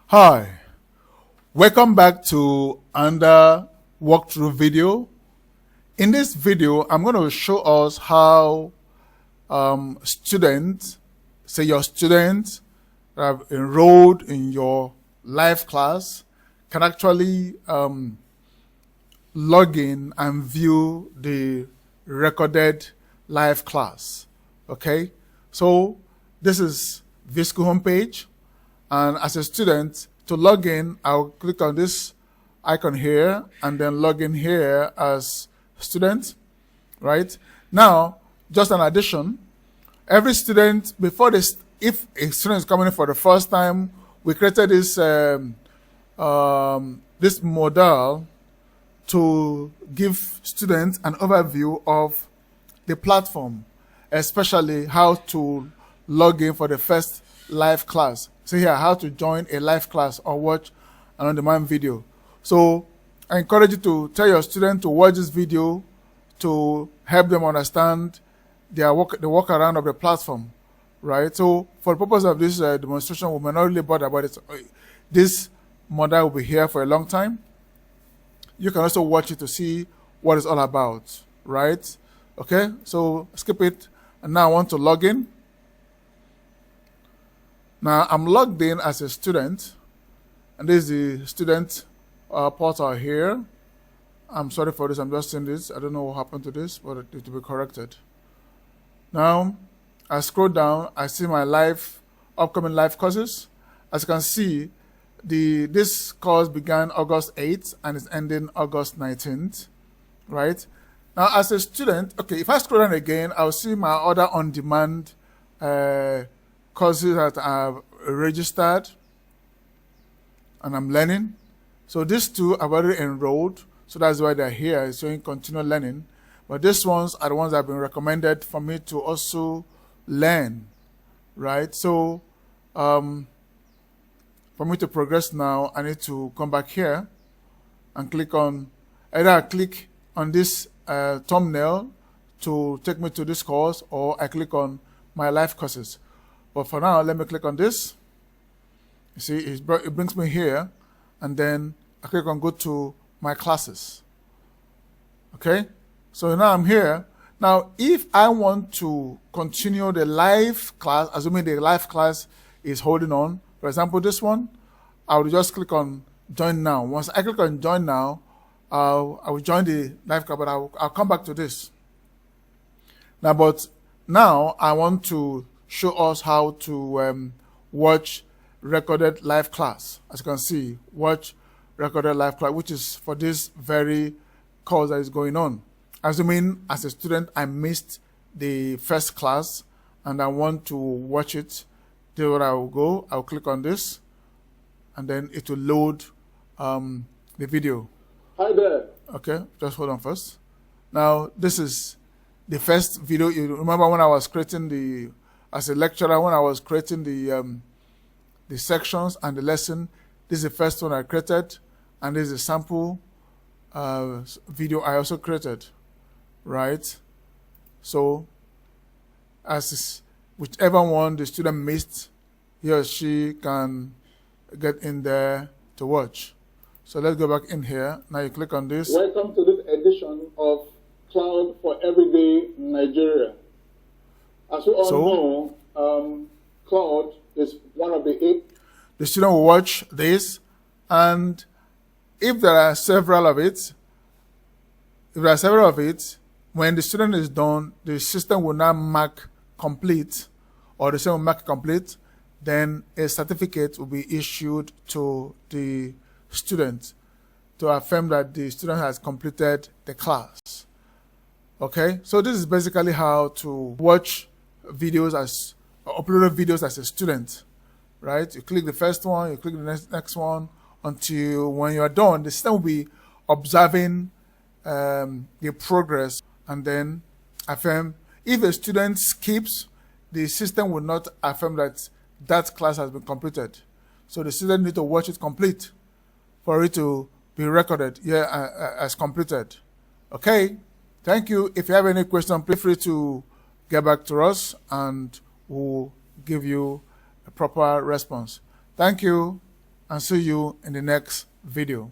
Hi, welcome back to another walkthrough video. In this video, I'm going to show us how students, say your students that have enrolled in your live class, can actually log in and view the recorded live class. Okay, so this is vSkul homepage. And as a student, to log in, I'll click on this icon here and then log in here as student, right? Now, just an addition, every student, before this, if a student is coming in for the first time, we created this, this model to give students an overview of the platform, especially how to log in for the first live class. See here, how to join a live class or watch an on-demand video. So I encourage you to tell your student to watch this video to help them understand the workaround of the platform, right? So for the purpose of this demonstration, we may not really bother about it. This model will be here for a long time. You can also watch it to see what it's all about, right? Okay, so skip it. And now I want to log in. Now I'm logged in as a student, and this is the student portal here. I'm sorry for this, I'm just seeing this. I don't know what happened to this, but it will be corrected. Now, I scroll down, I see my upcoming live courses. As you can see, this course began August 8th and is ending August 19th, right? Now, as a student, okay, if I scroll down again, I'll see my other on-demand courses that I've registered and I'm learning. So these two I've already enrolled, so that's why they're here. It's showing continue learning. But these ones are the ones that have been recommended for me to also learn, right? So for me to progress now, I need to come back here and click on, either I click on this thumbnail to take me to this course, or I click on my live courses. But for now, let me click on this. You see, it brings me here, and then I click on go to my classes. Okay, so now I'm here. Now, if I want to continue the live class, assuming the live class is holding on, for example, this one, I will just click on join now. Once I click on join now, I will join the live class, but I'll come back to this. Now, but now I want to show us how to watch recorded live class. As you can see, watch recorded live class, which is for this very course that is going on. Assuming as a student I missed the first class and I want to watch it, then what I will go, I'll click on this and then it will load the video. Hi there. Okay, just hold on first. Now this is the first video. You remember when I was creating as a lecturer, when I was creating the sections and the lesson, this is the first one I created, and this is a sample video I also created, right? So, whichever one the student missed, he or she can get in there to watch. So let's go back in here. Now you click on this. Welcome to this edition of Claude for Everyday Nigeria. As we all know, Claude is one of the 8. The student will watch this, and if there are several of it, when the student is done, the system will now mark complete, or the system will mark complete, then a certificate will be issued to the student to affirm that the student has completed the class. Okay, so this is basically how to watch videos uploaded videos as a student, right? You click the first one, you click the next one, until when you are done, the system will be observing the progress and then affirm. If a student skips, the system will not affirm that that class has been completed. So the student need to watch it complete for it to be recorded as completed. Okay, thank you. If you have any question, feel free to get back to us and we'll give you a proper response. Thank you. and see you in the next video.